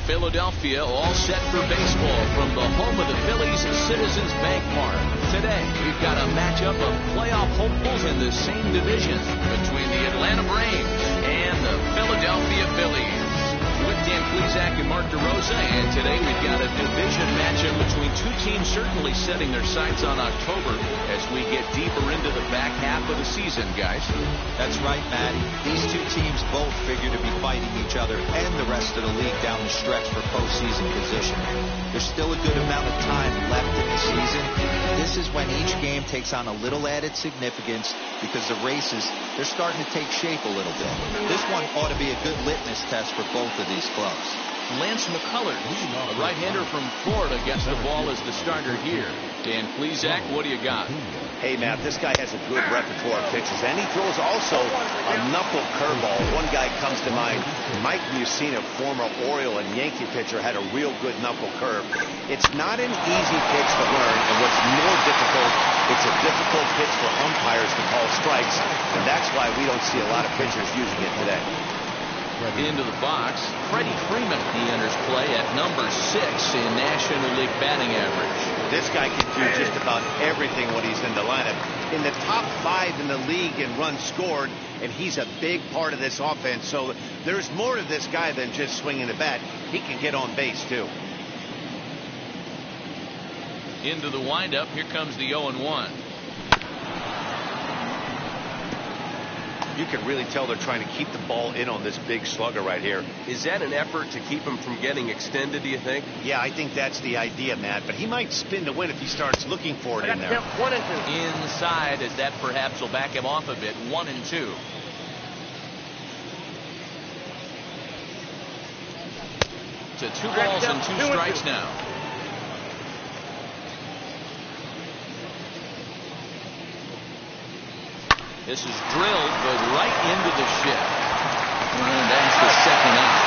Philadelphia all set for baseball from the home of the Phillies, Citizens Bank Park. Today, we've got a matchup of playoff hopefuls in the same division between the Atlanta Braves and the Philadelphia Phillies. With Dan Plesac and Mark DeRosa, and today we've got a division matchup between two teams certainly setting their sights on October as we get deeper into the back half of the season, guys. That's right, Matty. These two teams both figure to be fighting each other and the rest of the league down the stretch for postseason position. There's still a good amount of time left in the season. This is when each game takes on a little added significance because the races, they're starting to take shape a little bit. This one ought to be a good litmus test for both of these clubs. Lance McCullers, a right-hander from Florida, gets the ball as the starter here. Dan Plesac, what do you got? Hey, Matt, this guy has a good repertoire of pitches, and he throws also a knuckle curveball. One guy comes to mind, Mike Mussina, former Oriole and Yankee pitcher, had a real good knuckle curve. It's not an easy pitch to learn, and what's more difficult, it's a difficult pitch for umpires to call strikes, and that's why we don't see a lot of pitchers using it today. Into the box, Freddie Freeman. He enters play at number 6 in National League batting average. This guy can do just about everything when he's in the lineup. In the top 5 in the league in runs scored, and he's a big part of this offense. So there's more to this guy than just swinging the bat. He can get on base too. Into the windup. Here comes the 0-1. You can really tell they're trying to keep the ball in on this big slugger right here. Is that an effort to keep him from getting extended, do you think? Yeah, I think that's the idea, Matt. But he might spin to win if he starts looking for it in there. 1 and 2. Inside, as that perhaps will back him off a bit. 1 and 2. To 2 balls and 2 strikes now. This is drilled, but right into the shift. And that's the second out.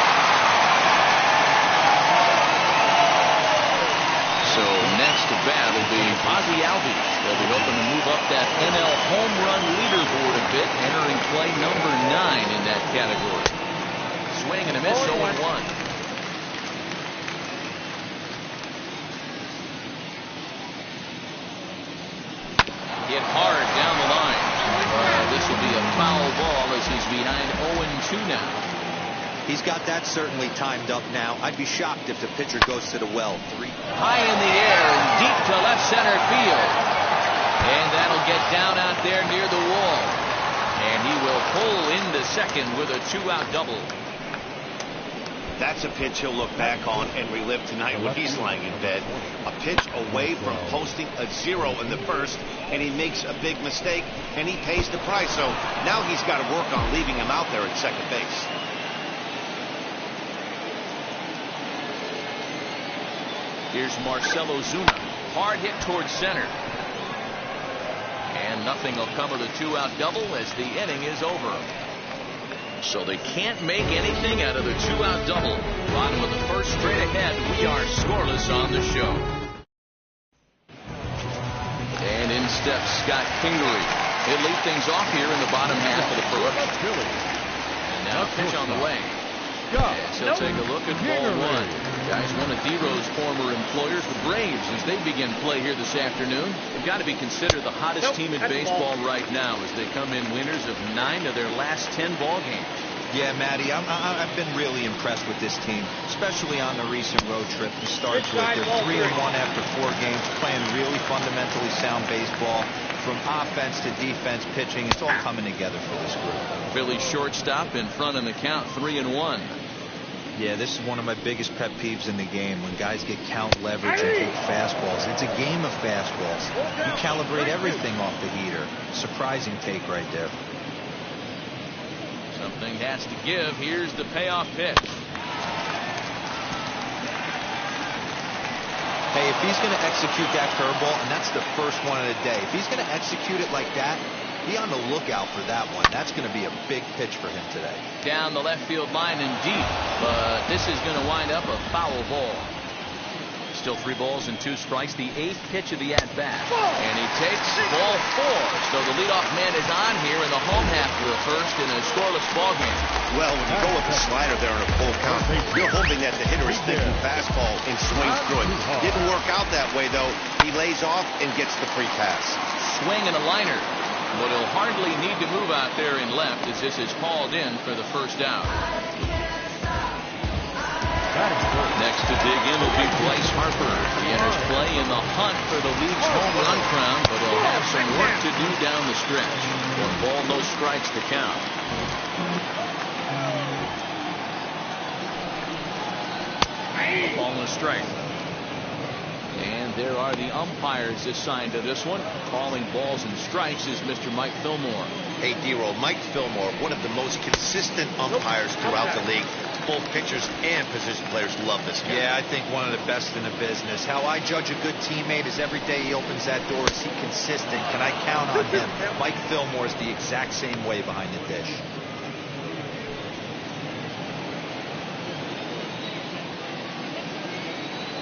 So next to bat will be Ozzie Albies. They'll be hoping to move up that NL home run leaderboard a bit, entering play number 9 in that category. Swing and a miss, 0-1. Hit hard down the line. This will be a foul ball as he's behind 0-2 now. He's got that certainly timed up now. I'd be shocked if the pitcher goes to the well. High in the air and deep to left center field. And that'll get down out there near the wall. And he will pull into second with a 2-out double. That's a pitch he'll look back on and relive tonight when he's lying in bed. A pitch away from posting a 0 in the first, and he makes a big mistake, and he pays the price. So now he's got to work on leaving him out there at second base. Here's Marcell Ozuna. Hard hit towards center. And nothing will come of the 2-out double as the inning is over. So they can't make anything out of the 2-out double. Bottom of the first, straight ahead. We are scoreless on the show. And in steps Scott Kingery. He'll lead things off here in the bottom half of the first. And now pitch on the way. Yes, he'll take a look at ball 1. Guys, one of D-Rose former employers, the Braves, as they begin play here this afternoon, they've got to be considered the hottest team in baseball right now as they come in winners of 9 of their last 10 ball games. Yeah, Matty, I've been really impressed with this team, especially on the recent road trip. It starts with they're 3-1 after 4 games, playing really fundamentally sound baseball. From offense to defense, pitching, it's all coming together for this group. Phillies shortstop in front in the count, 3-1. Yeah, this is one of my biggest pet peeves in the game, when guys get count leverage and hit fastballs. It's a game of fastballs. You calibrate everything off the heater. Surprising take right there. Something has to give. Here's the payoff pitch. Hey, if he's going to execute that curveball, and that's the first one of the day, if he's going to execute it like that, be on the lookout for that one. That's going to be a big pitch for him today. Down the left field line and deep, but this is going to wind up a foul ball. Still 3 balls and 2 strikes. The 8th pitch of the at-bat. And he takes ball 4. So the leadoff man is on here in the home half of the first in a scoreless ball game. Well, when you go with the slider there on a full count, you're hoping that the hitter is thinking fastball and swings through it. Didn't work out that way, though. He lays off and gets the free pass. Swing and a liner. But he'll hardly need to move out there in left as this is hauled in for the first out. Next to dig in will be Bryce Harper. He enters play in the hunt for the league's home run crown, but he'll have some work to do down the stretch. 1 ball, no strikes to count. A ball and a strike. And there are the umpires assigned to this one. Calling balls and strikes is Mr. Mike Fillmore. Hey, D-Roll, Mike Fillmore, one of the most consistent umpires throughout the league. Both pitchers and position players love this guy. Yeah, I think one of the best in the business. How I judge a good teammate is every day he opens that door. Is he consistent? Can I count on him? Mike Fillmore is the exact same way behind the dish.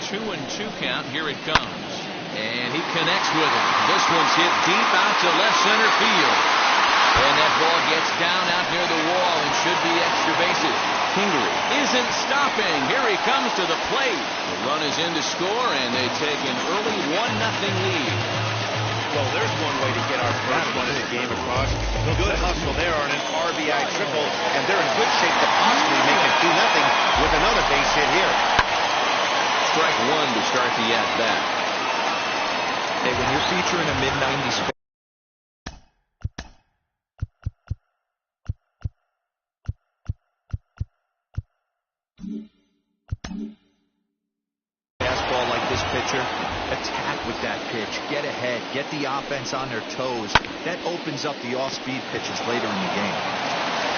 Two and 2 count. Here it comes. And he connects with it. This one's hit deep out to left center field. And that ball gets down out near the wall and should be extra bases. Kingery isn't stopping. Here he comes to the plate. The run is in to score, and they take an early 1-0 lead. Well, there's one way to get our first one in the game across. Good hustle there on an RBI triple, and they're in good shape to possibly make it 2-0 with another base hit here. Strike 1 to start the at-bat. Hey, when you're featuring a mid-90s fastball like this pitcher, attack with that pitch, get ahead, get the offense on their toes. That opens up the off-speed pitches later in the game.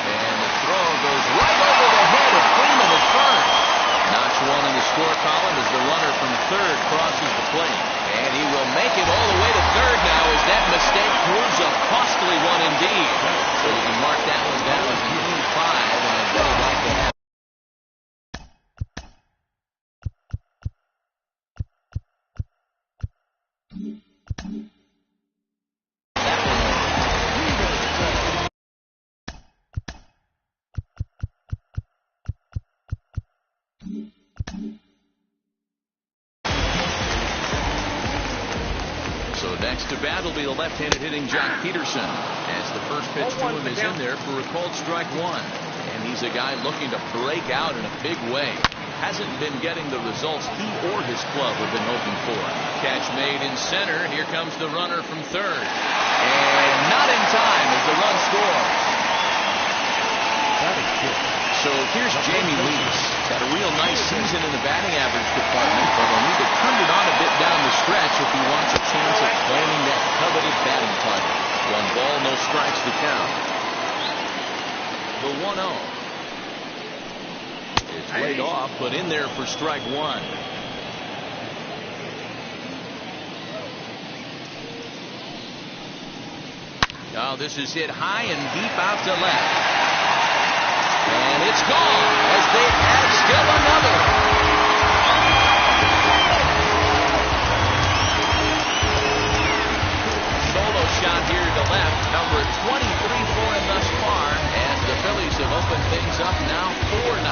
And the throw goes right over the head of Freeman at first. Knocks one in the score column as the runner from third crosses the plate. And he will make it all the way to third now as that mistake proves a costly one indeed. So we can mark that one down as an 85, and I'd really like to have next to bat will be the left-handed hitting Jock Peterson, as the first pitch to him is in there for a called strike 1. And he's a guy looking to break out in a big way. Hasn't been getting the results he or his club have been hoping for. Catch made in center. Here comes the runner from third. And not in time as the run scores. So here's Jamie Lees. Had a real nice season in the batting average department, but he'll need to turn it on a bit down the stretch if he wants a chance at claiming that coveted batting target. 1 ball, no strikes to count. The 1-0. It's laid off, but in there for strike 1. Now this is hit high and deep out to left. And it's gone as they add still another. Solo shot here to left, number 23 for him thus far, as the Phillies have opened things up now 4-0.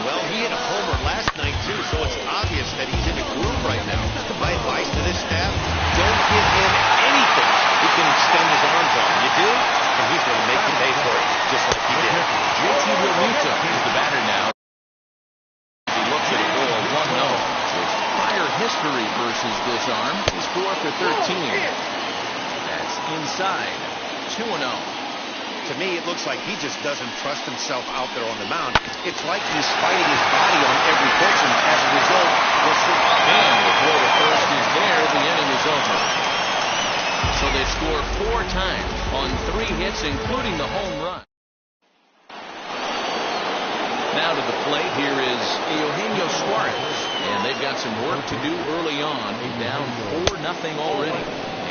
Well, he hit a homer last night, too, so it's obvious that he's in a groove right now. My advice to this staff, don't give him anything he can extend his arms on. You do, and he's going to make you pay for it, just like he did. JT Realmuto is the batter now. He looks at a ball 1-0. His prior history versus this arm is 4 for 13. That's inside. 2-0. To me, it looks like he just doesn't trust himself out there on the mound. It's like he's fighting his body on every pitch, and as a result, we'll see. And the throw to first is there. The inning is over. So they score 4 times on 3 hits, including the home run. Now to the plate, here is Eugenio Suarez. And they've got some work to do early on. Down 4-0 already.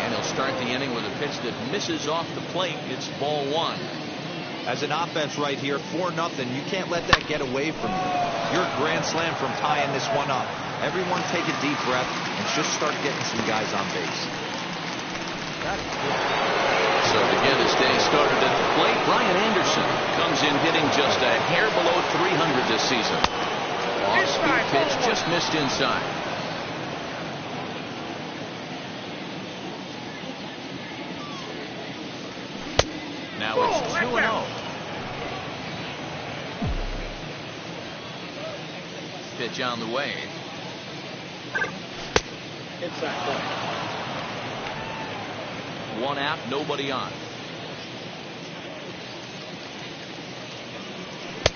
And he'll start the inning with a pitch that misses off the plate. It's ball 1. As an offense right here, 4-0, you can't let that get away from you. You're a grand slam from tying this one up. Everyone take a deep breath and just start getting some guys on base. So to get his day started at the plate, Brian Anderson comes in hitting just a hair below 300 this season. Off-speed pitch just missed inside. Now it's 2-0. Pitch on the way. One out, nobody on.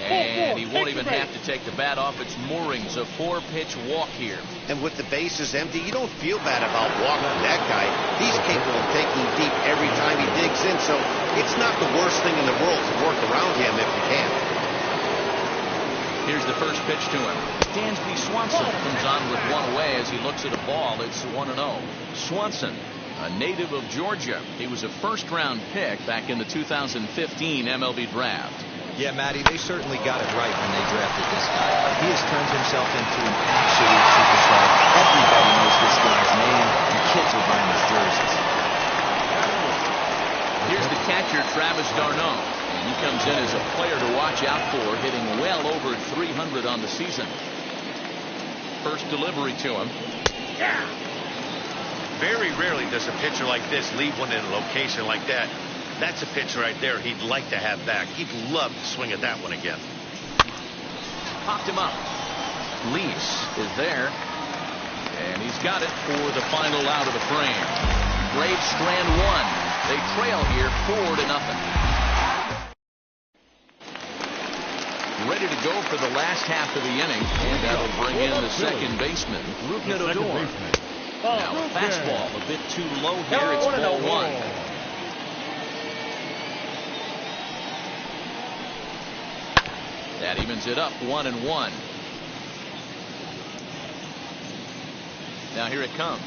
And he won't even have to take the bat off its moorings. A 4-pitch walk here. And with the bases empty, you don't feel bad about walking that guy. He's capable of taking deep every time he digs in, so it's not the worst thing in the world to work around him if you can. Here's the first pitch to him. Dansby Swanson comes on with one away as he looks at a ball. It's 1-0. Swanson, a native of Georgia. He was a first-round pick back in the 2015 MLB draft. Yeah, Matty, they certainly got it right when they drafted this guy. He has turned himself into an absolute superstar. Everybody knows this guy's name, and kids are buying his jerseys. Here's the catcher, Travis d'Arnaud. And he comes in as a player to watch out for, hitting well over 300 on the season. First delivery to him. Very rarely does a pitcher like this leave one in a location like that. That's a pitch right there he'd like to have back. He'd love to swing at that one again. Popped him up. Lease is there. And he's got it for the final out of the frame. Braves strand one. They trail here 4-0. Ready to go for the last half of the inning. And that'll bring in the second baseman, Rougned Odor. Now a fastball a bit too low here. It's ball one. That evens it up 1-1. Now here it comes.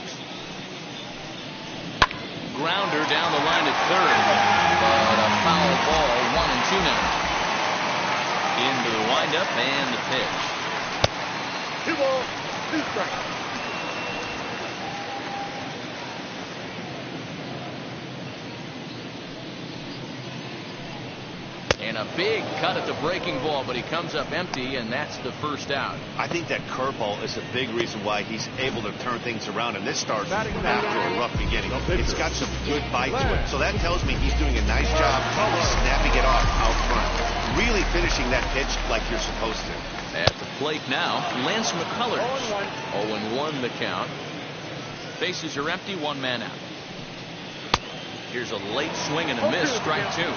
Grounder down the line at third. But a foul ball, 1-2 now. Into the windup and the pitch. 2 balls, 2 strikes. And a big cut at the breaking ball, but he comes up empty, and that's the first out. I think that curveball is a big reason why he's able to turn things around, and this starts after a rough beginning. It's got some good bite to it, so that tells me he's doing a nice job of snapping it off out front. Really finishing that pitch like you're supposed to. At the plate now, Lance McCullers. 0-1 the count. Bases are empty, one man out. Here's a late swing and a miss, strike two.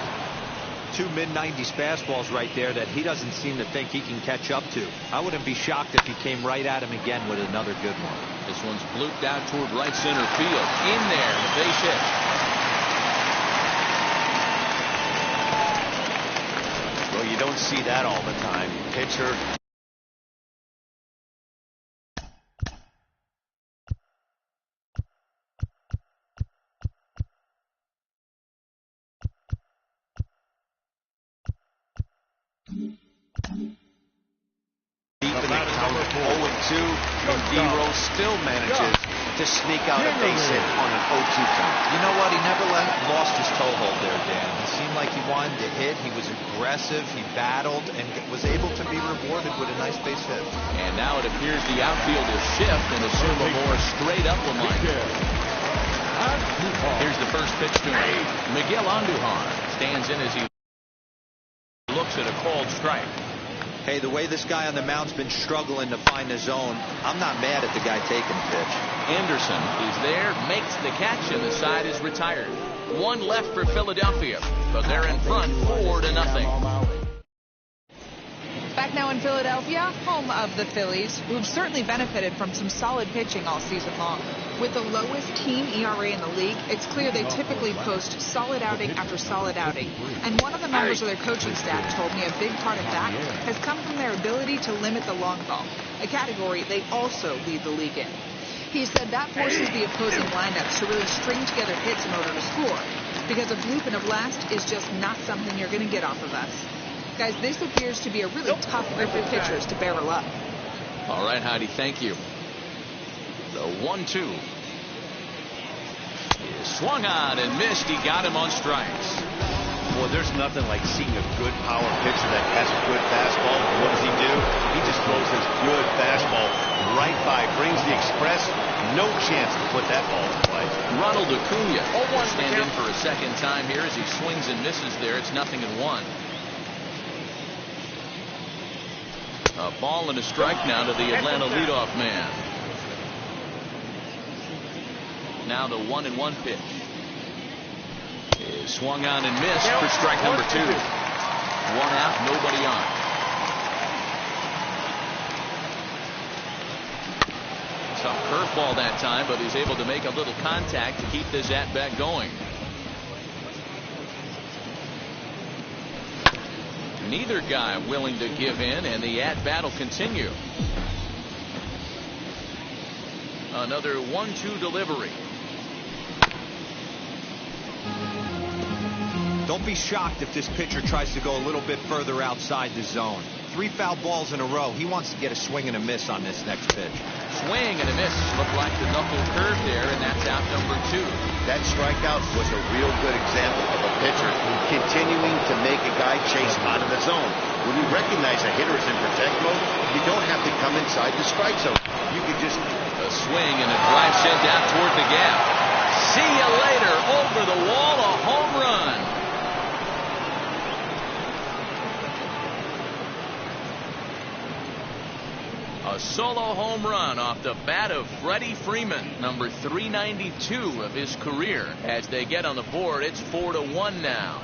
2 mid-90s fastballs right there that he doesn't seem to think he can catch up to. I wouldn't be shocked if he came right at him again with another good one. This one's blooped out toward right center field. In there, the base hit. Well, you don't see that all the time. Pitcher. Deep in the count, 0-2, and D-Rose still manages to sneak out a base hit on an 0-2 count. You know what? He never lost his toehold there, Dan. He seemed like he wanted to hit. He was aggressive. He battled and was able to be rewarded with a nice base hit. And now it appears the outfield will shift and assume a more straight-up alignment. Here's the first pitch to him. Miguel Andujar stands in as he looks at a called strike. Hey, the way this guy on the mound's been struggling to find the zone, I'm not mad at the guy taking the pitch. Anderson is there, makes the catch, and the side is retired. One left for Philadelphia, but they're in front 4-0. Back now in Philadelphia, home of the Phillies, who've certainly benefited from some solid pitching all season long. With the lowest team ERA in the league, it's clear they typically post solid outing after solid outing. And one of the members of their coaching staff told me a big part of that has come from their ability to limit the long ball, a category they also lead the league in. He said that forces the opposing lineups to really string together hits in order to score. because a bloop and a blast is just not something you're going to get off of us. Guys, this appears to be a really tough group of pitchers to barrel up. All right, Heidi, thank you. The 1-2 is swung on and missed. He got him on strikes. Well, there's nothing like seeing a good power pitcher that has a good fastball. What does he do? He just throws his good fastball right by, brings the express. No chance to put that ball in play. Ronald Acuna will stand in for a second time here as he swings and misses there. It's 0-1. A ball and a strike now to the Atlanta leadoff man. Now the 1-1 pitch is swung on and missed for strike number 2. 1 out, nobody on. Tough curveball that time, but he's able to make a little contact to keep this at-bat going. Neither guy willing to give in, and the at-bat will continue. Another 1-2 delivery. Don't be shocked if this pitcher tries to go a little bit further outside the zone. 3 foul balls in a row. He wants to get a swing and a miss on this next pitch. Swing and a miss. Looked like the knuckle curve there, and that's out number 2. That strikeout was a real good example of a pitcher continuing to make a guy chase out of the zone. When you recognize a hitter is in protect mode, you don't have to come inside the strike zone. You can just... A swing and a drive sent out toward the gap. See you later. Over the wall, a home run. A solo home run off the bat of Freddie Freeman, number 392 of his career. As they get on the board, it's 4-1 now.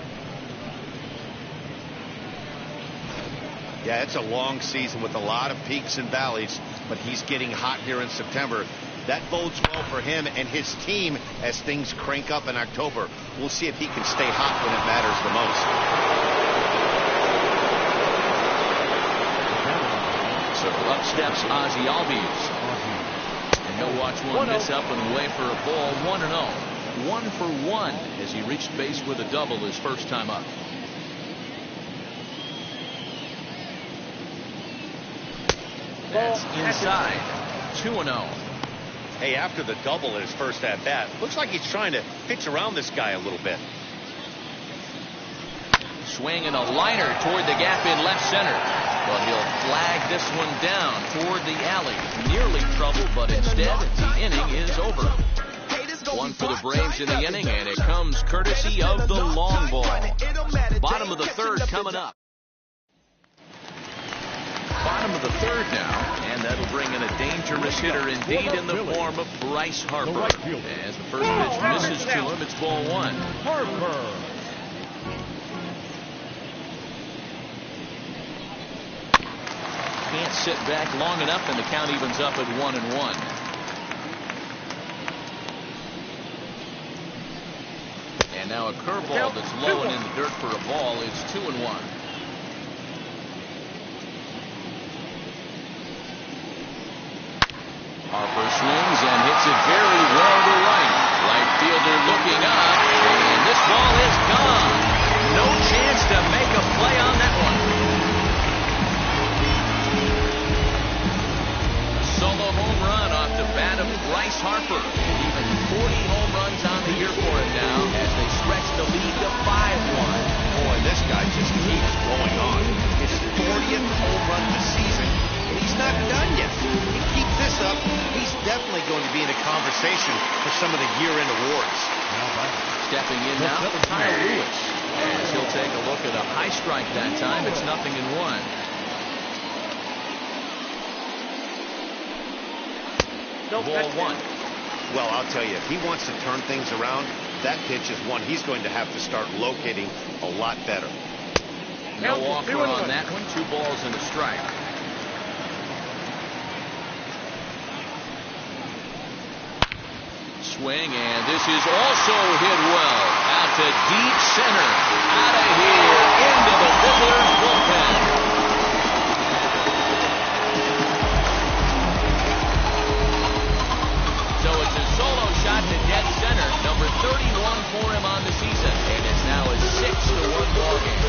Yeah, it's a long season with a lot of peaks and valleys, but he's getting hot here in September. That bodes well for him and his team as things crank up in October. We'll see if he can stay hot when it matters the most. So up steps Ozzie Albies. And he'll watch one miss up and away for a ball. 1-0. 1 for 1 as he reached base with a double his first time up. That's inside. 2-0. Hey, after the double in his first at-bat, looks like he's trying to pitch around this guy a little bit. Swing and a liner toward the gap in left center. But he'll flag this one down toward the alley. Nearly trouble, but instead the inning is over. 1 for the Braves in the inning, and it comes courtesy of the long ball. Bottom of the 3rd coming up. Bottom of the 3rd now, and that'll bring in a dangerous hitter indeed in the form of Bryce Harper. As the first pitch misses to him, it's ball 1. Harper. Can't sit back long enough, and the count evens up at 1-1. And now a curveball that's low and in the dirt for a ball. It's 2-1. Harper swings and hits it very well to right. Right fielder looking up, and this ball is gone. No chance to make a play on that one. Solo home run off the bat of Bryce Harper. Even 40 home runs on the year for him now as they stretch the lead to 5-1. Boy, this guy just keeps going on. His 40th home run this season, and he's not done yet. He keeps this up, he's definitely going to be in a conversation for some of the year-end awards. Stepping in now, Kyle Lewis. As he'll take a look at a high strike that time. It's 0-1. Ball 1. Well, I'll tell you, if he wants to turn things around, that pitch is one he's going to have to start locating a lot better. No offer on that one. 2 balls and a strike. Swing, and this is also hit well. Out to deep center. Out of here. Into the Fiddler's bullpen. So it's a solo shot to dead center. Number 31 for him on the season. now a 6-1 ball game.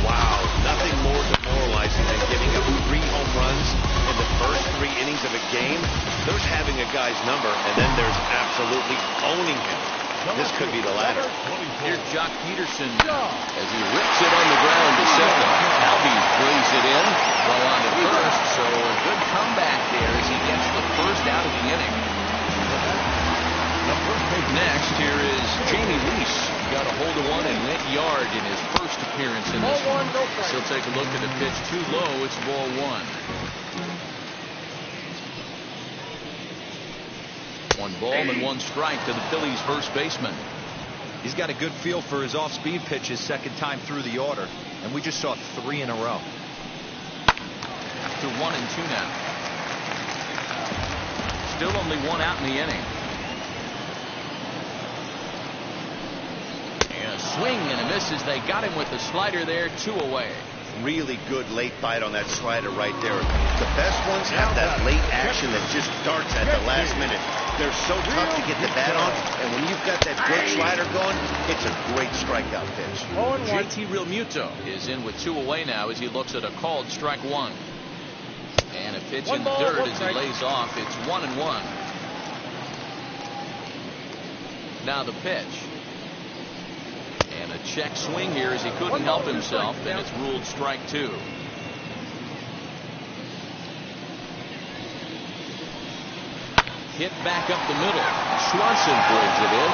Wow, nothing more demoralizing than giving up 3 home runs in the first 3 innings of a game. There's having a guy's number, and then there's absolutely owning him. This could be the latter. Here's Jock Peterson as he rips it on the ground to second. Albies brings it in. Well on to first, so a good comeback there as he gets the first out of the inning. Next, here is Jamie Lease. Got a hold of one and went yard in his first appearance in this one. So he'll take a look at the pitch too low. It's ball 1. 1 ball and 1 strike to the Phillies first baseman. He's got a good feel for his off-speed pitches second time through the order, and we just saw 3 in a row. To 1-2 now. Still only 1 out in the inning. And a swing and a miss as they got him with the slider there. 2 away. Really good late bite on that slider right there. The best ones have that late action that just darts at the last minute. They're so tough to get the bat on, and when you've got that good slider going, it's a great strikeout pitch. JT Realmuto is in with 2 away now as he looks at a called strike 1. And a pitch in the dirt as he lays off. It's 1-1. Now the pitch. And a check swing here as he couldn't help himself, and it's ruled strike 2. Hit back up the middle. Swanson brings it in.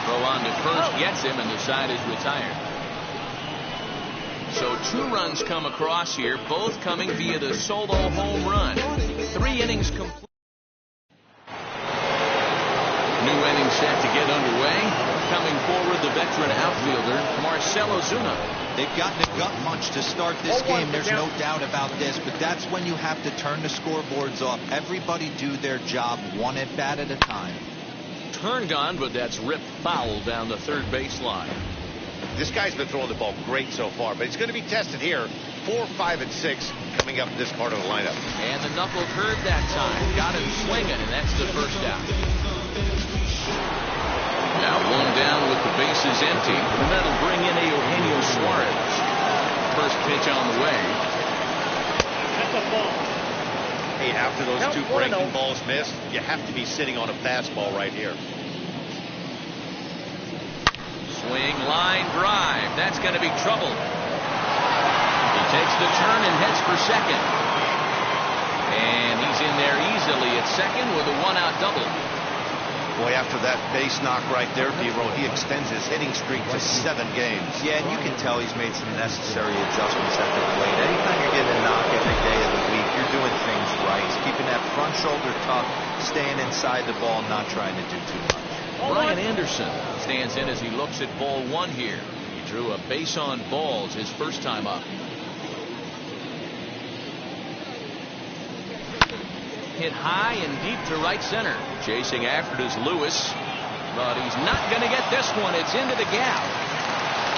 Throw on to first, gets him, and the side is retired. So 2 runs come across here, both coming via the solo home run. 3 innings complete. New inning set to get underway. Coming forward, the veteran outfielder, Marcell Ozuna. They've gotten a gut punch to start this game. There's no doubt about this, but that's when you have to turn the scoreboards off. Everybody do their job 1 at bat at a time. Turned on, but that's ripped foul down the third baseline. This guy's been throwing the ball great so far, but he's going to be tested here. 4, 5, and 6 coming up in this part of the lineup. And the knuckle curve that time. Got him swinging, and that's the first out. Now 1 down with the bases empty. And that'll bring in Eugenio Suarez. First pitch on the way. Hey, after those 2 breaking balls missed, you have to be sitting on a fastball right here. Swing, line, drive. That's going to be trouble. He takes the turn and heads for second. And he's in there easily at second with a 1-out double. Boy, after that base knock right there, D-Roll, he extends his hitting streak to 7 games. Yeah, and you can tell he's made some necessary adjustments at the plate. Anytime you're getting a knock every day of the week, you're doing things right. He's keeping that front shoulder tucked, staying inside the ball, not trying to do too much. Brian Anderson stands in as he looks at ball 1 here. He drew a base on balls his first time up. Hit high and deep to right center. Chasing after it is Lewis, but he's not going to get this one. It's into the gap.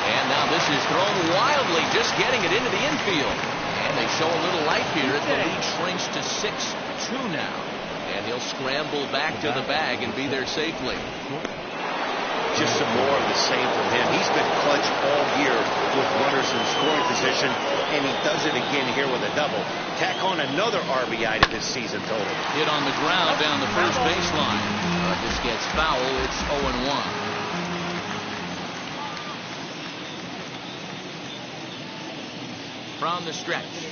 And now this is thrown wildly, just getting it into the infield. And they show a little life here as the lead shrinks to 6-2 now. And he'll scramble back to the bag and be there safely. Just some more of the same from him. He's been clutch all year with runners in scoring position, and he does it again here with a double. Tack on another RBI to this season total. Hit on the ground down the first baseline. But this gets foul. It's 0-1. From the stretch.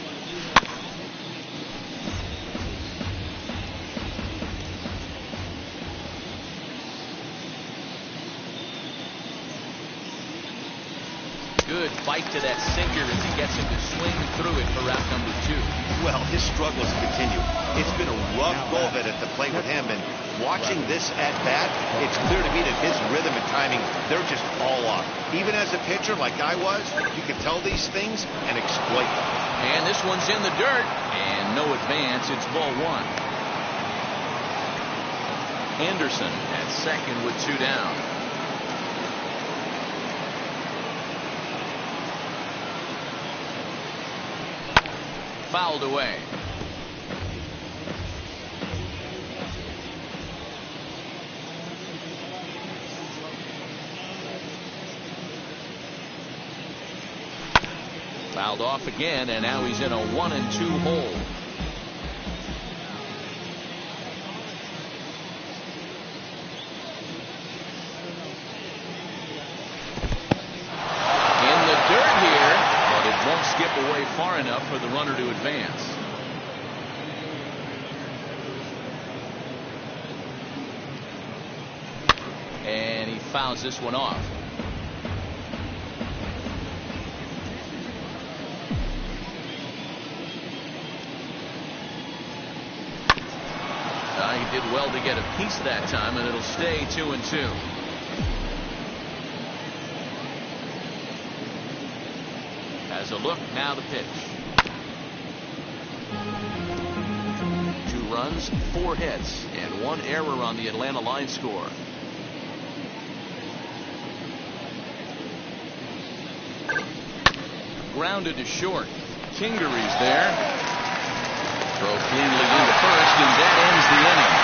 Good fight to that sinker as he gets him to swing through it for route number 2. Well, his struggles continue. It's been a rough go of it at the plate with him, and watching this at bat, it's clear to me that his rhythm and timing, they're just all off. Even as a pitcher like I was, you can tell these things and exploit them. And this one's in the dirt, and no advance. It's ball 1. Anderson at second with 2 down. Fouled away. Fouled off again, and now he's in a 1-2 hole. In the dirt here, but it won't skip away far enough for the runner to advance. And he fouls this one off. He did well to get a piece that time, and it'll stay 2-2. Has a look, now the pitch. 2 runs, 4 hits, and 1 error on the Atlanta line score. Grounded to short. Kingery's there. Throw cleanly into first, and that ends the inning.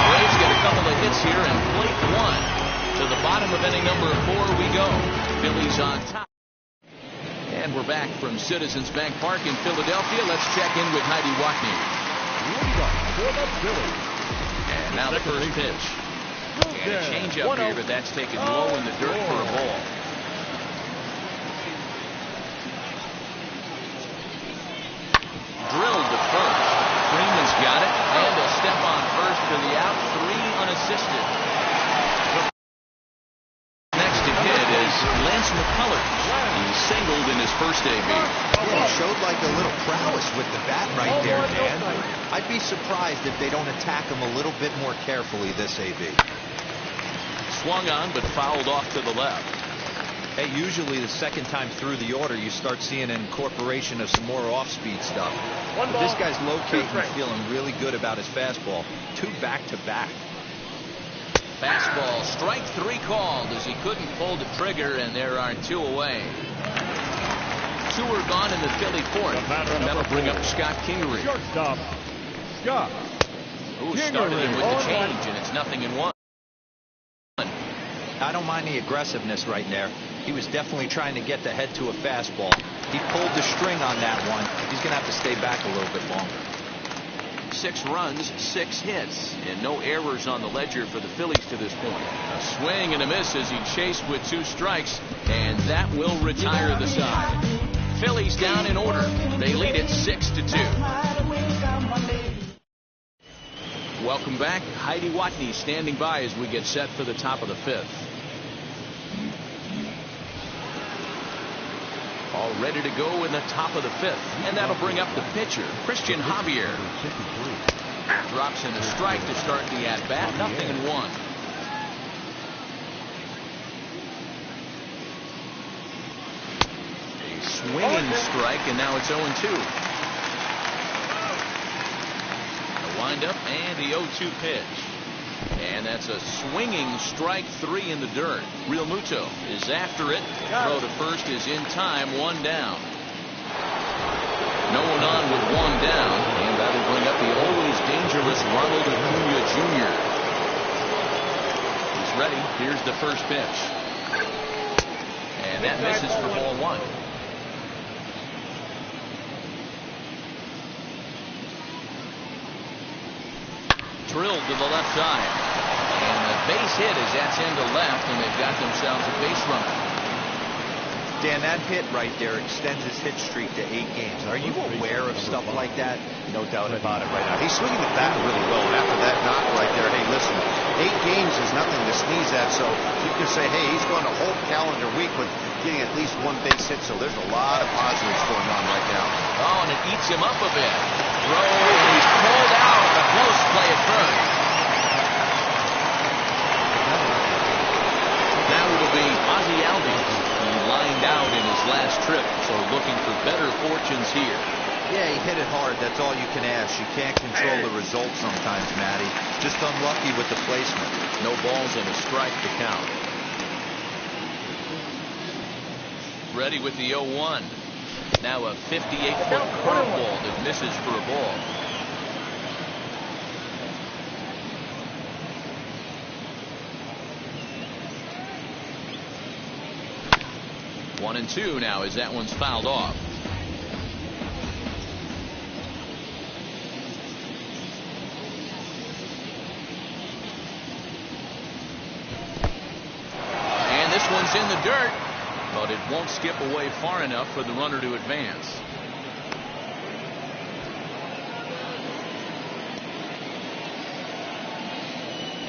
Braves get a couple of hits here, and plate 1. To the bottom of inning number 4 we go. Phillies on top. And we're back from Citizens Bank Park in Philadelphia. Let's check in with Heidi Watney. And now the first pitch. And a changeup here, but that's taken low in the dirt for a ball. Drilled to first. Freeman's got it, and a step on first for the out. 3 unassisted. Next to hit is Lance McCullers. He singled in his first AB. Yeah, he showed like a little prowess with the bat right there, Dan. I'd be surprised if they don't attack him a little bit more carefully this AB. Swung on, but fouled off to the left. Hey, usually the second time through the order, you start seeing an incorporation of some more off-speed stuff. But this guy's locating and feeling really good about his fastball. 2 back-to-back. Fastball, strike 3 called as he couldn't pull the trigger, and there are 2 away. 2 are gone in the Philly 4th. That'll bring up Scott Kingery. Shortstop, Scott. Who started him with the change, and it's 0-1. I don't mind the aggressiveness right there. He was definitely trying to get the head to a fastball. He pulled the string on that one. He's going to have to stay back a little bit longer. 6 runs, 6 hits, and no errors on the ledger for the Phillies to this point. A swing and a miss as he chased with 2 strikes, and that will retire the side. Phillies down in order. They lead it 6-2. Welcome back. Heidi Watney standing by as we get set for the top of the 5th. All ready to go in the top of the 5th, and that'll bring up the pitcher, Christian Javier. Drops in a strike to start the at-bat, 0-1. A swinging strike, and now it's 0-2. A windup and the 0-2 pitch. And that's a swinging strike 3 in the dirt. Real Muto is after it. Throw to first is in time. 1 down. No one on with 1 down. And that'll bring up the always dangerous Ronald Acuna Jr. He's ready. Here's the first pitch. And that misses for ball 1. Drilled to the left side. And the base hit is that's into left, and they've got themselves a base runner. Dan, that hit right there extends his hit streak to 8 games. Are you aware of stuff like that? No doubt about it right now. He's swinging the bat really well, and after that knock right there, hey, listen, 8 games is nothing to sneeze at, so you can say, hey, he's going a whole calendar week with getting at least 1 base hit, so there's a lot of positives going on right now. Oh, and it eats him up a bit. Throw, and he's pulled out on a close play at first. Now it'll be Ozzie Albies. He lined out in his last trip, so looking for better fortunes here. Yeah, he hit it hard. That's all you can ask. You can't control the result sometimes, Matty. Just unlucky with the placement. No balls and a strike to count. Ready with the 0-1. Now a 58-foot curveball that misses for a ball. 1-2 now as that one's fouled off. And this one's in the dirt, but it won't skip away far enough for the runner to advance.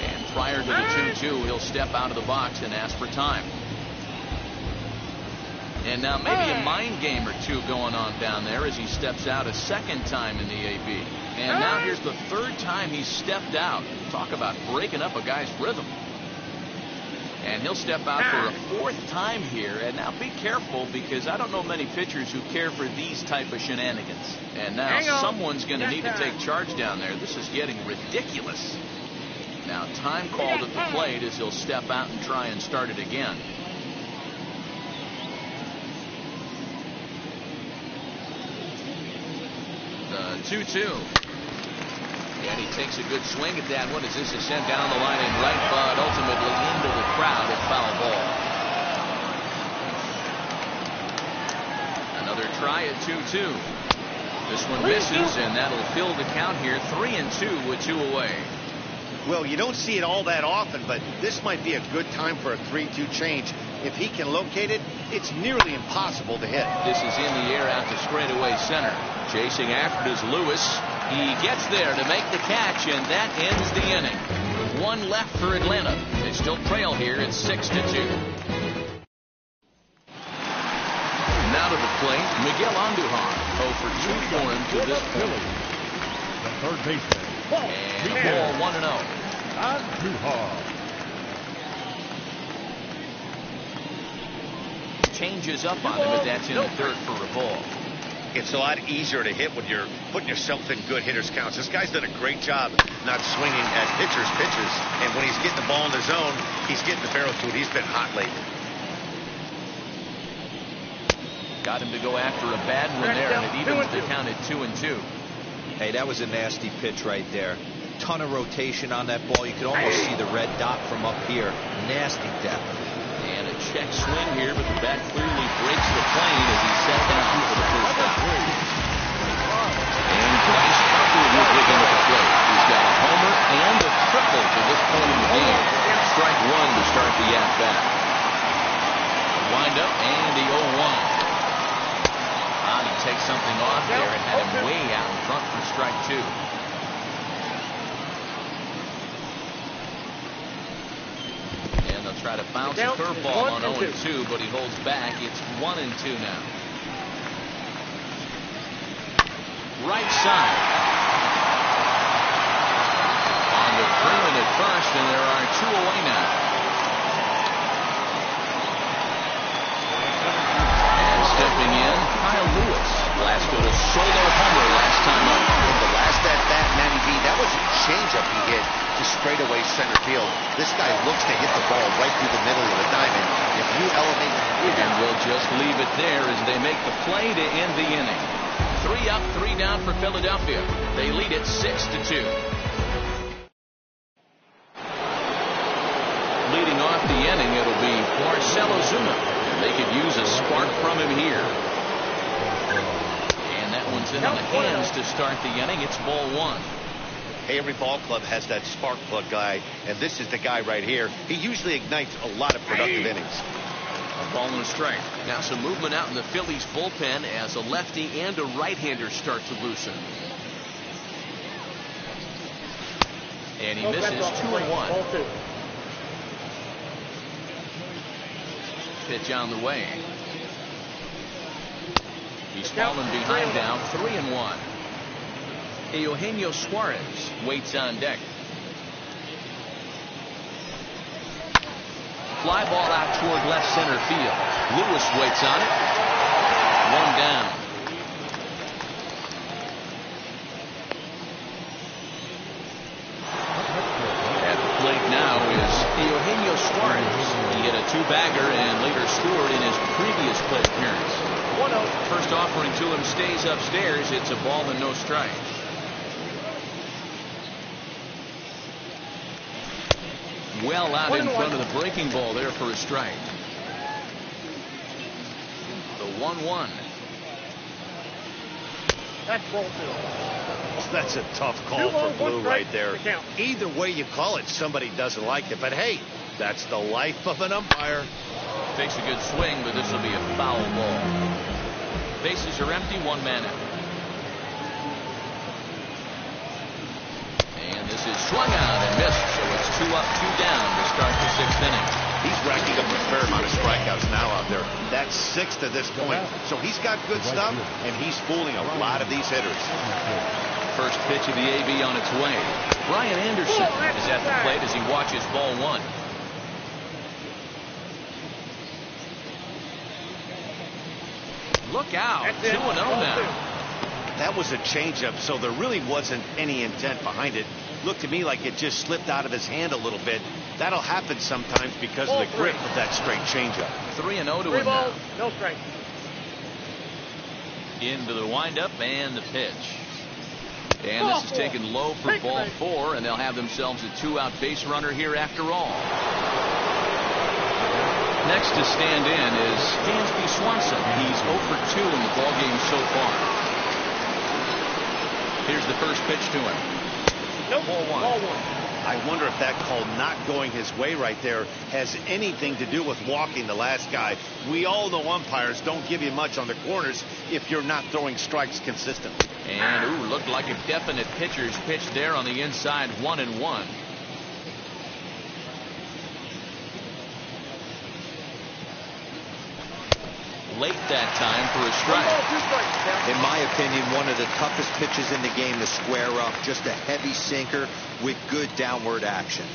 And prior to the 2-2, he'll step out of the box and ask for time. And now maybe a mind game or two going on down there as he steps out a second time in the AB. And now here's the third time he's stepped out. Talk about breaking up a guy's rhythm. And he'll step out for a fourth time here. And now be careful, because I don't know many pitchers who care for these type of shenanigans. And now someone's going to need to take charge down there. This is getting ridiculous. Now time called at the plate as he'll step out and try and start it again. The 2-2. And he takes a good swing at that one as this is sent down the line in right, but ultimately into the crowd at foul ball. Another try at 2-2. This one misses, and that'll fill the count here. 3-2 with 2 away. Well, you don't see it all that often, but this might be a good time for a 3-2 change. If he can locate it, it's nearly impossible to hit. This is in the air out to straightaway center. Chasing after it is Lewis. He gets there to make the catch, and that ends the inning. With one left for Atlanta. They still trail here at 6-2. Now to the plate, Miguel Andujar. 0 for 2 for him to this point. The third baseman. And a ball 1-0. Andujar. Changes up on him, but that's in the dirt for a ball. It's a lot easier to hit when you're putting yourself in good hitters counts. This guy's done a great job not swinging as pitchers pitches, and when he's getting the ball in the zone, he's getting the barrel to it. He's been hot lately. Got him to go after a bad one there, and it evens the count at 2-2. Hey, that was a nasty pitch right there. Ton of rotation on that ball. You could almost see the red dot from up here. Nasty depth. And a check swing here, but the bat clearly breaks the plane as he's set down for the first out. And Bryce Harper will dig into the plate. He's got a homer and a triple to this point in the game. Strike one to start the at-bat. Wind up and the 0-1. He takes something off there and had him way out in front for strike 2. And they'll try to bounce a curveball on 0-2, but he holds back. It's 1-2 now. Right side. On the Freeman at first, and there are 2 away now. And stepping in, Kyle Lewis. Blasted a solo homer last time up. The last at bat, Matty B, that was a changeup he hit to straightaway center field. This guy looks to hit the ball right through the middle of the diamond. If you elevate, and we'll just leave it there as they make the play to end the inning. 3 up, 3 down for Philadelphia. They lead it 6-2. Leading off the inning, it'll be Marcell Ozuna. They could use a spark from him here. And that one's in on the hands to start the inning. It's ball 1. Hey, every ball club has that spark plug guy, and this is the guy right here. He usually ignites a lot of productive innings. A ball and a strike. Now some movement out in the Phillies bullpen as a lefty and a right-hander start to loosen. And he misses 2-1. Pitch on the way. He's fallen behind now, 3-1. Eugenio Suarez waits on deck. Fly ball out toward left center field. Lewis waits on it. 1 down. At the plate now is Eugenio Suarez. He hit a 2-bagger and later scored in his previous plate appearance. First offering to him stays upstairs. It's a ball and no strike. Well out in front of the breaking ball there for a strike. 1-1. That's ball 2. Oh, that's a tough call for Blue right there. Either way you call it, somebody doesn't like it. But hey, that's the life of an umpire. Takes a good swing, but this will be a foul ball. Bases are empty, 1 man out. And this is swung out and missed, so it's 2 up, 2 down to start the 6th inning. He's racking up a fair amount of strikeouts now out there. That's 6 to this point. So he's got good stuff, and he's fooling a lot of these hitters. First pitch of the AB on its way. Brian Anderson is at the plate as he watches ball 1. Look out, 2-0 now. That was a changeup, so there really wasn't any intent behind it. Looked to me like it just slipped out of his hand a little bit. That'll happen sometimes because of the grip of that straight changeup. 3-0 to him now. No strike. Into the windup and the pitch. And this is taken low for ball 4, and they'll have themselves a 2-out base runner here after all. Next to stand in is Dansby Swanson. He's 0 for 2 in the ballgame so far. Here's the first pitch to him. Ball 1. I wonder if that call not going his way right there has anything to do with walking the last guy. We all know umpires don't give you much on the corners if you're not throwing strikes consistently. And looked like a definite pitcher's pitch there on the inside. 1-1. Late that time for a strike. In my opinion, one of the toughest pitches in the game to square up. Just a heavy sinker with good downward action.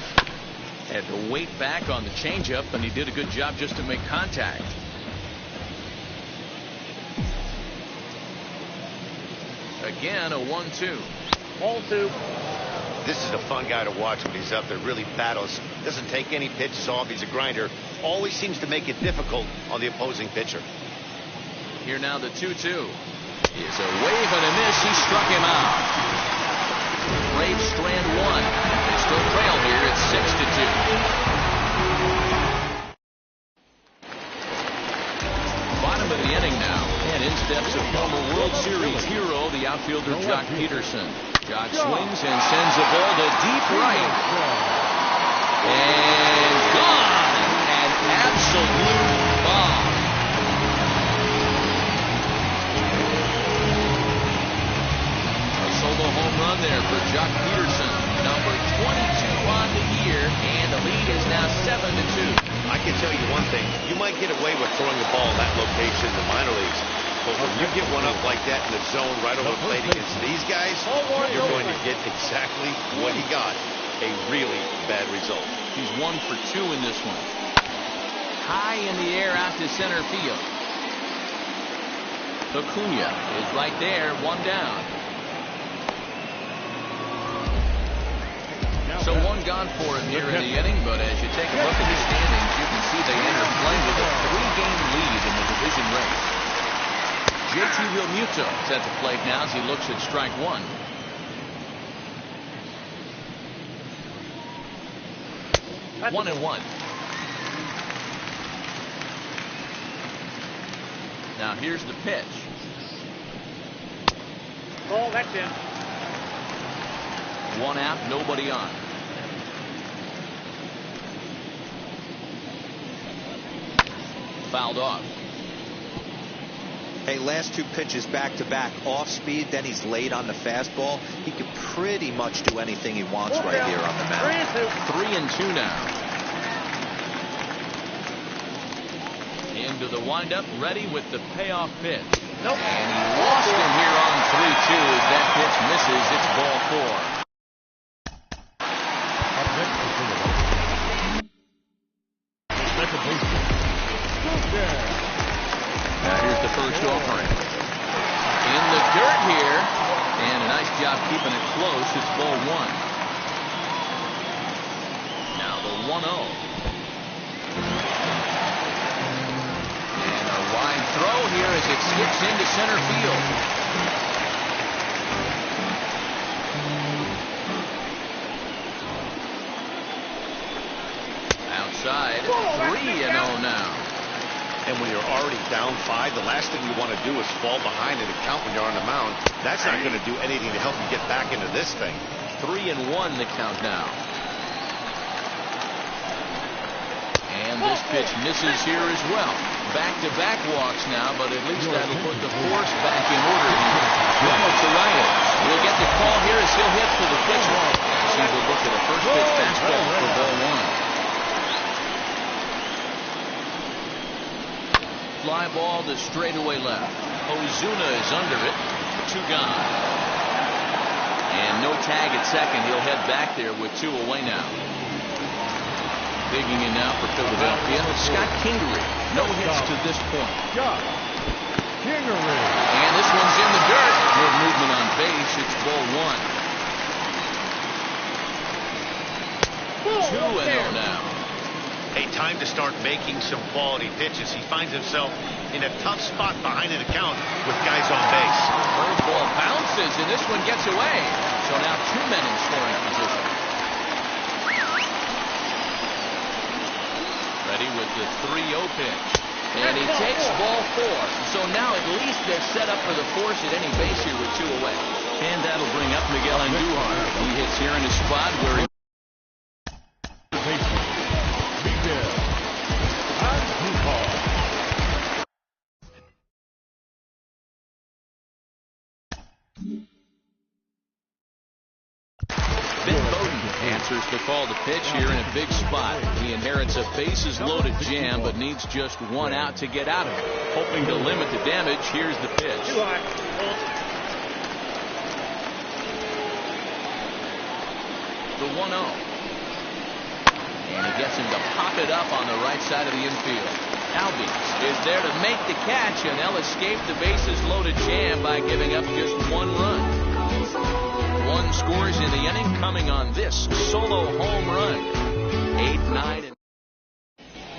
Had to wait back on the changeup, and he did a good job just to make contact. Again, a 1-2. Ball 2. This is a fun guy to watch when he's up there. Really battles. Doesn't take any pitches off. He's a grinder. Always seems to make it difficult on the opposing pitcher. Here now the 2-2. Is a wave and a miss. He struck him out. Braves strand 1. They still trail here. It's 6-2. Bottom of the inning now. And in steps a former World Series hero, the outfielder Jock Peterson. Jock swings and sends a ball to deep right. And gone. An absolute bomb. A solo home run there for Jock Peterson. Number 22 on the year. And the lead is now 7-2. I can tell you one thing. You might get away with throwing a ball in that location in the minor leagues. But when you get one up like that in the zone right over the plate against these guys, you're going to get exactly what he got. A really bad result. He's 1 for 2 in this one. High in the air out to center field. Acuna is right there, 1 down. So 1 gone for him here in the inning, but as you take a look at the standings, you can see they enter play with a 3-game lead in the division race. JT Realmuto is at the plate now as he looks at strike 1. That's 1-1. Now here's the pitch. Oh, that's in. 1 out, nobody on. Fouled off. Hey, last 2 pitches back-to-back off speed, then he's late on the fastball. He could pretty much do anything he wants right here on the mound. 3-2 now. Into the windup, ready with the payoff pitch. Nope. And he lost him here on 3-2 as that pitch misses. It's ball 4. Second baseman. Now here's the first offering. In the dirt here. And a nice job keeping it close. It's ball 1. Now the 1-0. And a wide throw here as it skips into center field. Outside, 3-0 now. And when you're already down 5, the last thing you want to do is fall behind in a count when you're on the mound. That's not going to do anything to help you get back into this thing. 3-1 the count now. And this pitch misses here as well. Back-to-back walks now, but at least that'll put the force back in order here. Ronald Torres will get the call here as he'll hit for the pitch. See, we'll look at a first pitch fastball for ball 1. Fly ball to straightaway left. Ozuna is under it. 2 gone. And no tag at second. He'll head back there with 2 away now. Digging in now for Philadelphia, Scott Kingery. No hits to this point. And this one's in the dirt. Good movement on base. It's ball 1. 2-0 now. Hey, time to start making some quality pitches. He finds himself in a tough spot behind an account with guys on base. Curveball bounces, and this one gets away. So now 2 men in scoring position. Ready with the 3-0 pitch. And he takes ball 4. So now at least they're set up for the force at any base here with 2 away. And that'll bring up Miguel Andujar. He hits here in a spot where he answers the call to pitch here in a big spot. He inherits a bases-loaded jam, but needs just 1 out to get out of it. Hoping to limit the damage, here's the pitch. The 1-0. And he gets him to pop it up on the right side of the infield. Albies is there to make the catch, and they'll escape the bases-loaded jam by giving up just 1 run. 1 scores in the inning, coming on this solo home run. 8-9. And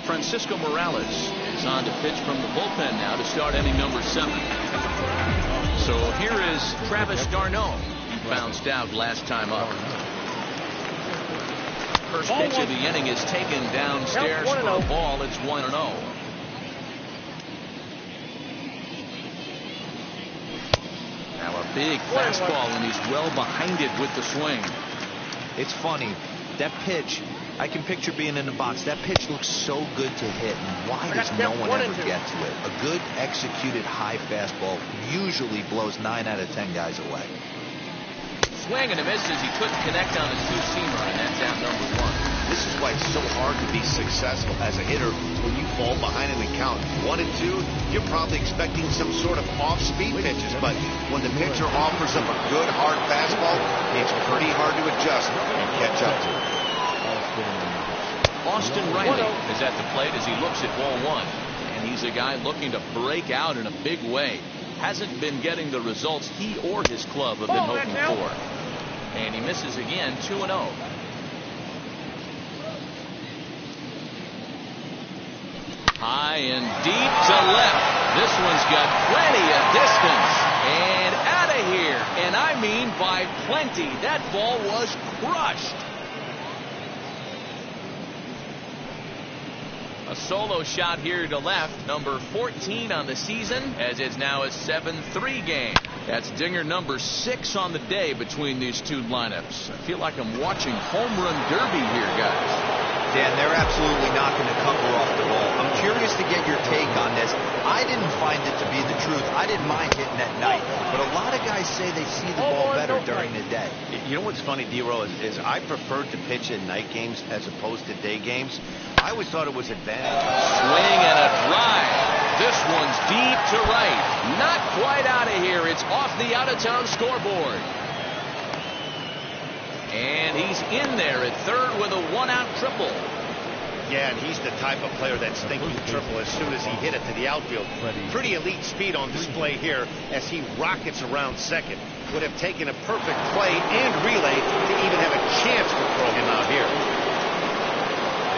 Francisco Morales is on to pitch from the bullpen now to start inning number 7. So here is Travis d'Arnaud. He bounced out last time up. First pitch of the inning is taken downstairs for a ball. It's 1-0. Now a big fastball, and he's well behind it with the swing. It's funny. That pitch, I can picture being in the box. That pitch looks so good to hit. And why does no one ever get to it? A good executed high fastball usually blows 9 out of 10 guys away. Swing and a miss as he couldn't connect on his 2-seamer, and that's out number 1. This is why it's so hard to be successful as a hitter when you fall behind an account 1 and 2. You're probably expecting some sort of off-speed pitches, but when the pitcher offers up a good hard fastball, it's pretty hard to adjust and catch up to. Austin Riley is at the plate as he looks at ball 1, and he's a guy looking to break out in a big way. Hasn't been getting the results he or his club have been hoping for. And he misses again. 2-0. High and deep to left. This one's got plenty of distance. And out of here. And I mean by plenty. That ball was crushed. A solo shot here to left, number 14 on the season, as it's now a 7-3 game. That's dinger number 6 on the day between these 2 lineups. I feel like I'm watching home run derby here, guys. Dan, they're absolutely not going to cover off the ball. I'm curious to get your take on this. I didn't find it to be the truth. I didn't mind hitting at night, but a lot of guys say they see the ball better during the day. You know what's funny, D-Roll, is I preferred to pitch in night games as opposed to day games. I always thought it was advantage. Swing and a drive. This one's deep to right. Not quite out of here. It's off the out-of-town scoreboard. And he's in there at third with a 1-out triple. Yeah, and he's the type of player that's thinking triple as soon as he hit it to the outfield. Pretty elite speed on display here as he rockets around second. Would have taken a perfect play and relay to even have a chance to throw him out here.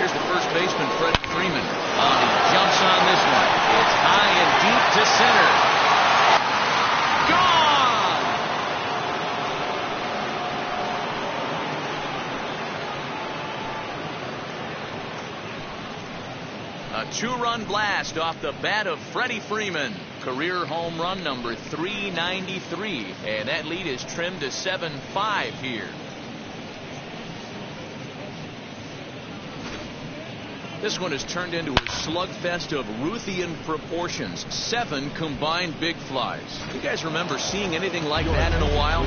Here's the first baseman, Freddie Freeman. He jumps on this one. It's high and deep to center. Gone! A A two-run blast off the bat of Freddie Freeman. Career home run number 393. And that lead is trimmed to 7-5 here. This one has turned into a slugfest of Ruthian proportions. 7 combined big flies. You guys remember seeing anything like that in a while?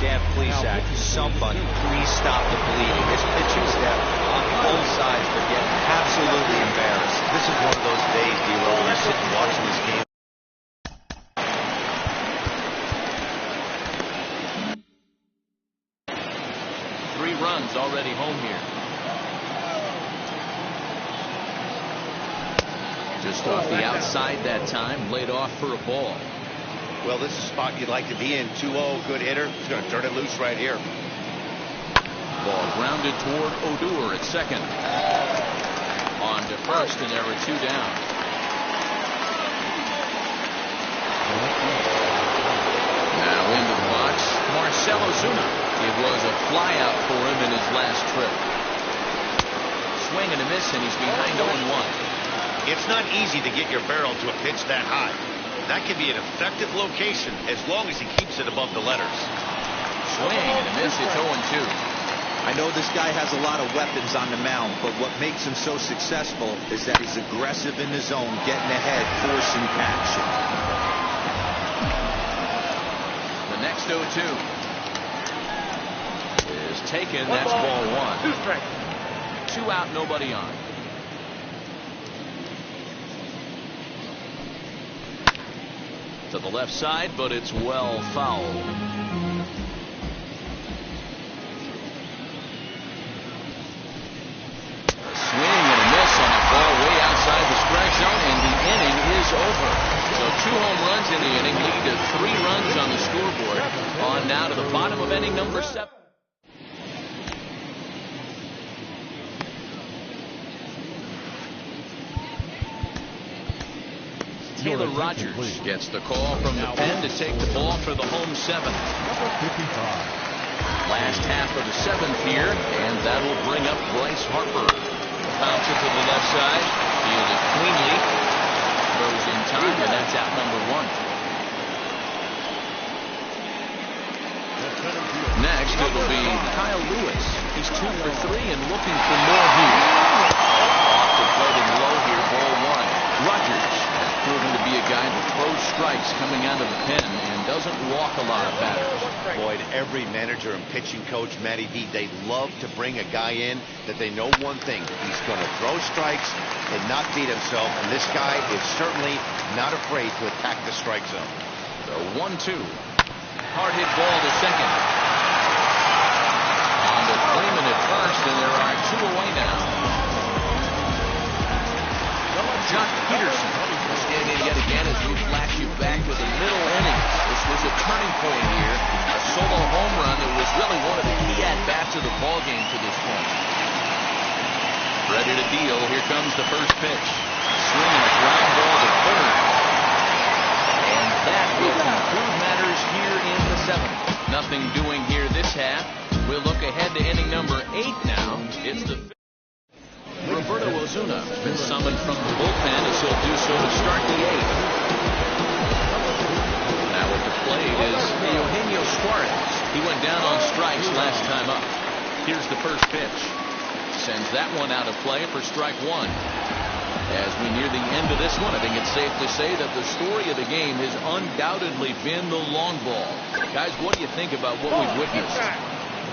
Dan Plesac, somebody please stop the bleeding. This pitching staff on both sides are getting absolutely embarrassed. This is one of those days, D-Lo, when you're sitting watching this game. Three runs already home here. Just off the outside that time, laid off for a ball. Well, this is a spot you'd like to be in. 2-0, good hitter. He's going to turn it loose right here. Ball grounded toward Odor at second. On to first, and there are 2 down. Now into the box, Marcell Ozuna. It was a flyout for him in his last trip. Swing and a miss, and he's behind 0-1. It's not easy to get your barrel to a pitch that high. That can be an effective location as long as he keeps it above the letters. Swing and a miss. It's 0-2. I know this guy has a lot of weapons on the mound, but what makes him so successful is that he's aggressive in the zone, getting ahead, forcing action. The next 0-2 is taken. That's ball 1. 2 out, nobody on. To the left side, but it's well fouled. Swing and a miss on a ball way outside the strike zone, and the inning is over. So 2 home runs in the inning lead to 3 runs on the scoreboard. On now to the bottom of inning number 7. Taylor Rogers gets the call from the pen to take the ball for the home 7. Last half of the 7th here, and that'll bring up Bryce Harper. Bounce it to the left side, fielded cleanly, throws in time, and that's out number 1. Next, it'll be Kyle Lewis. He's 2 for 3 and looking for more here. Off the plate and low here, ball 1. Rogers has proven to be a guy that throws strikes coming out of the pen and doesn't walk a lot of batters. Boyd, every manager and pitching coach, Matty D, they love to bring a guy in that they know one thing. He's going to throw strikes and not beat himself, and this guy is certainly not afraid to attack the strike zone. The 1-2. Hard hit ball to second. On to Freeman at first, and there are 2 away now. Jock Peterson will stand in yet again as we flash you back to the middle innings. This was a turning point here. A solo home run that was really one of the key at-bats of the ballgame to this point. Ready to deal. Here comes the first pitch. Swinging a ground ball to third. And that will conclude matters here in the 7th. Nothing doing here this half. We'll look ahead to inning number 8 now. It's the Roberto Ozuna has been summoned from the bullpen as he'll do so to start the 8th. Now at the plate is Eugenio Suarez. He went down on strikes last time up. Here's the first pitch. Sends that one out of play for strike 1. As we near the end of this one, I think it's safe to say that the story of the game has undoubtedly been the long ball. Guys, what do you think about what we've witnessed?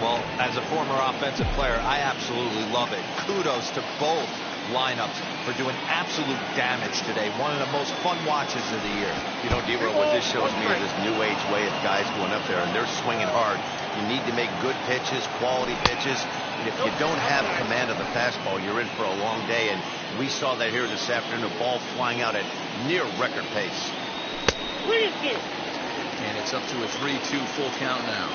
Well, as a former offensive player, I absolutely love it. Kudos to both lineups for doing absolute damage today. One of the most fun watches of the year. You know, D-Roll, what this shows me is this new age way of guys going up there, and they're swinging hard. You need to make good pitches, quality pitches. And if you don't have command of the fastball, you're in for a long day. And we saw that here this afternoon, a ball flying out at near record pace. And it's up to a 3-2 full count now.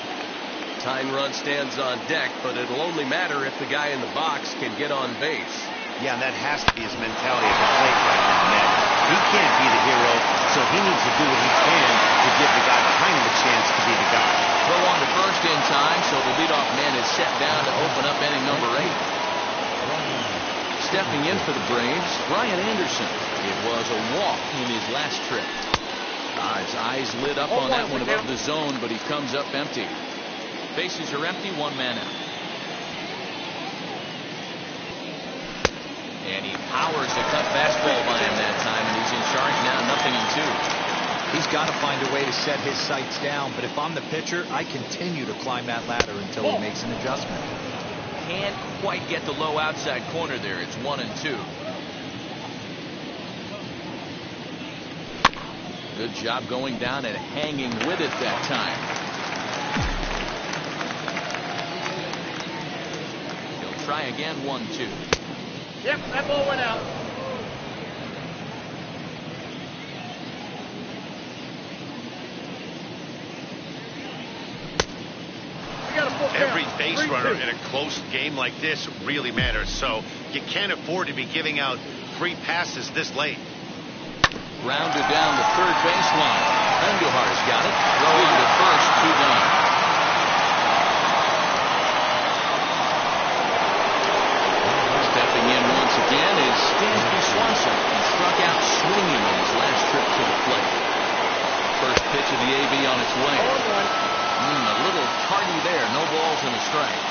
Tying run stands on deck, but it'll only matter if the guy in the box can get on base. Yeah, and that has to be his mentality at the plate right now, man. He can't be the hero, so he needs to do what he can to give the guy behind him a chance to be the guy. Throw on to first in time, so the leadoff man is set down to open up inning number 8. stepping in for the Braves, Brian Anderson. It was a walk in his last trip. His eyes lit up on that one above the zone, but he comes up empty. Bases are empty, one man out. And he powers a cut fastball by him that time, and he's in charge now, 0-2. He's got to find a way to set his sights down, but if I'm the pitcher, I continue to climb that ladder until he makes an adjustment. Can't quite get the low outside corner there. It's 1-2. Good job going down and hanging with it that time. He'll try again, 1-2. Yep, that ball went out. Every base runner in a close game like this really matters, so you can't afford to be giving out free passes this late. Rounded down the third baseline. Andujar's got it. Throwing to first, 2 down. Stepping in once again is Stansby Swanson. He struck out swinging on his last trip to the plate. First pitch of the AB on its way. A little tardy there. No balls and a strike.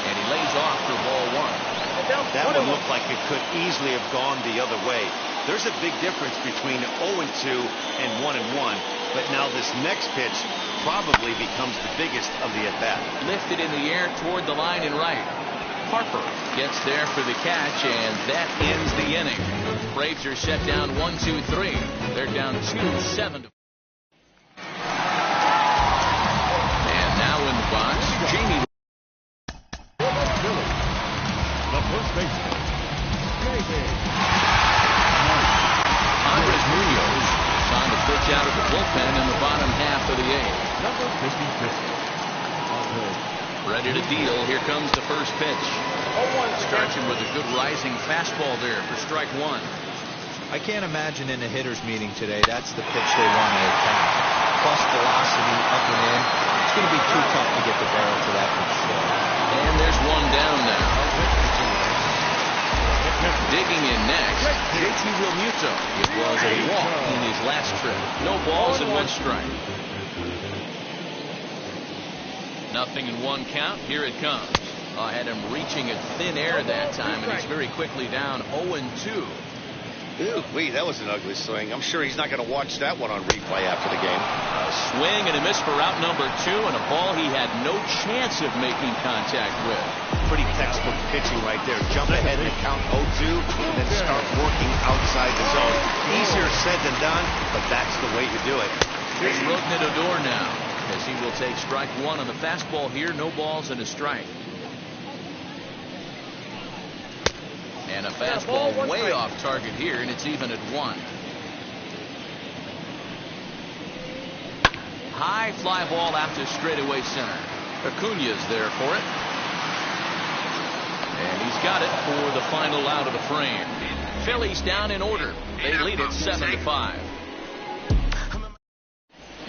And he lays off for ball 1. That one looked like it could easily have gone the other way. There's a big difference between 0-2 and 1-1, but now this next pitch probably becomes the biggest of the at-bat. Lifted in the air toward the line and right. Harper gets there for the catch, and that ends the inning. Braves are set down 1-2-3. They're down 2-7. And now in the box, Jamie. The first baseman, Andres Munoz is on the pitch out of the bullpen in the bottom half of the 8th. number 56. Ready to deal. Here comes the first pitch. Starts him with a good rising fastball there for strike 1. I can't imagine in a hitter's meeting today that's the pitch they want to attack. Plus velocity up and in. It's going to be too tough to get the barrel to that pitch. And there's one down now. Digging in next, JT Realmuto. It was a walk in his last trip. No balls and 1 strike. 0-1 count. Here it comes. I had him reaching at thin air that time, and he's very quickly down 0-2. Ooh, that was an ugly swing. I'm sure he's not going to watch that one on replay after the game. A swing and a miss for out number 2, and a ball he had no chance of making contact with. Pretty textbook pitching right there. Jump ahead and count 0-2, and then start working outside the zone. Easier said than done, but that's the way to do it. Here's Rougned Odor now, as he will take strike 1 on the fastball here. No balls and a strike. And a fastball way off target here, and it's even at 1. High fly ball out to straightaway center. Acuña's there for it. And he's got it for the final out of the frame. Phillies down in order. They lead it 7-5.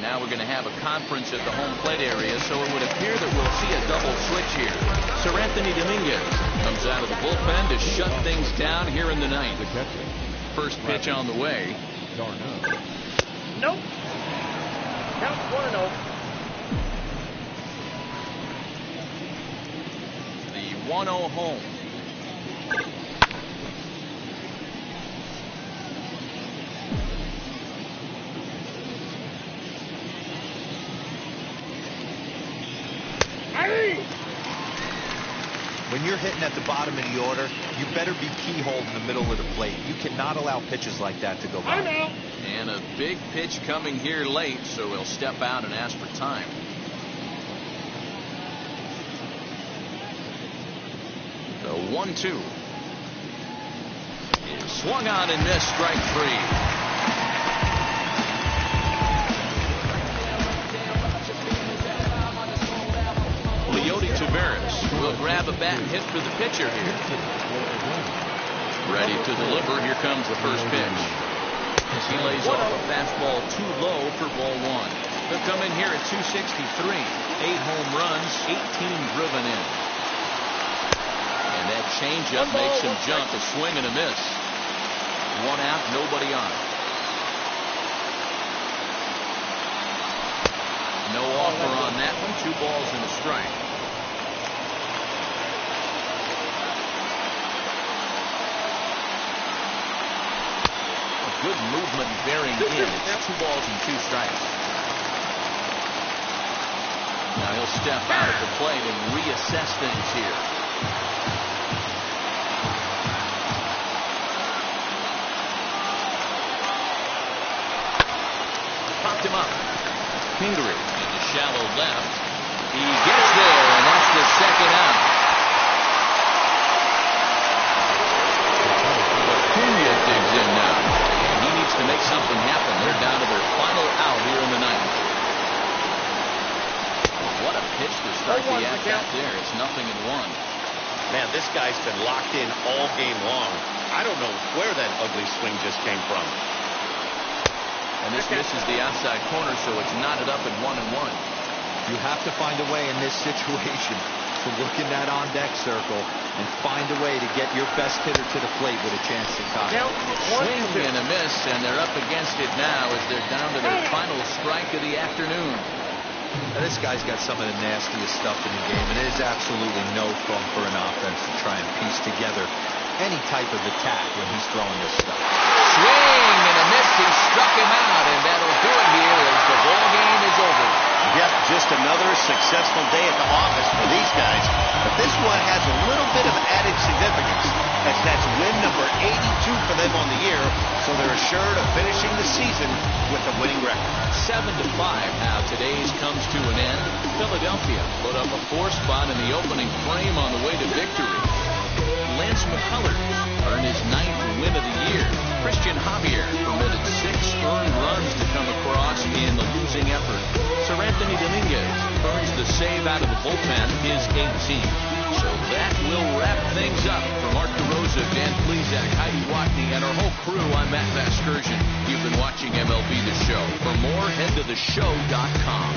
Now we're going to have a conference at the home plate area, so it would appear that we'll see a double switch here. Sir Anthony Dominguez comes out of the bullpen to shut things down here in the 9th. First pitch on the way. Nope. Count 1-0. The 1-0 home. When you're hitting at the bottom of the order, you better be keyholed in the middle of the plate. You cannot allow pitches like that to go by. And a big pitch coming here late, so he'll step out and ask for time. The 1-2 is swung on and missed, strike 3. Taveras will grab a bat and hit for the pitcher here. Ready to deliver. Here comes the first pitch. As he lays off a fastball too low for ball 1. He'll come in here at 263. 8 home runs, 18 driven in. And that changeup makes him jump. A swing and a miss. 1 out, nobody on. No offer on that one. 2 balls and a strike. Good movement bearing in. It's 2 balls and 2 strikes. Now he'll step out at the plate and reassess things here. Popped him up. Pingree in the shallow left. He gets there, and that's the second out. Acuna digs in now. He needs to make something happen. They're down to their final out here in the ninth. What a pitch to start the at-bat there. It's 0-1. Man, this guy's been locked in all game long. I don't know where that ugly swing just came from. And this misses the outside corner, so it's knotted up at 1-1. You have to find a way in this situation to look in that on-deck circle and find a way to get your best hitter to the plate with a chance to tie. Swing and a miss, and they're up against it now as they're down to their final strike of the afternoon. Now, this guy's got some of the nastiest stuff in the game, and it is absolutely no fun for an offense to try and piece together any type of attack when he's throwing this stuff. Swing and a miss. He struck him out, and that'll do it here as the ball game is over. Yep, just another successful day at the office for these guys. But this one has a little bit of added significance, as that's win number 82 for them on the year, so they're assured of finishing the season with a winning record. 7-5 now. Today's comes to an end. Philadelphia put up a 4 spot in the opening frame on the way to victory. Lance McCullers earned his 9th win of the year. Christian Javier permitted 6 earned runs to come across in the losing effort. Sir Anthony Dominguez earns the save out of the bullpen, his 18th. So that will wrap things up. For Mark DeRosa, Dan Plesac, Heidi Watney, and our whole crew, I'm Matt Vasgersian. You've been watching MLB The Show. For more, head to theshow.com.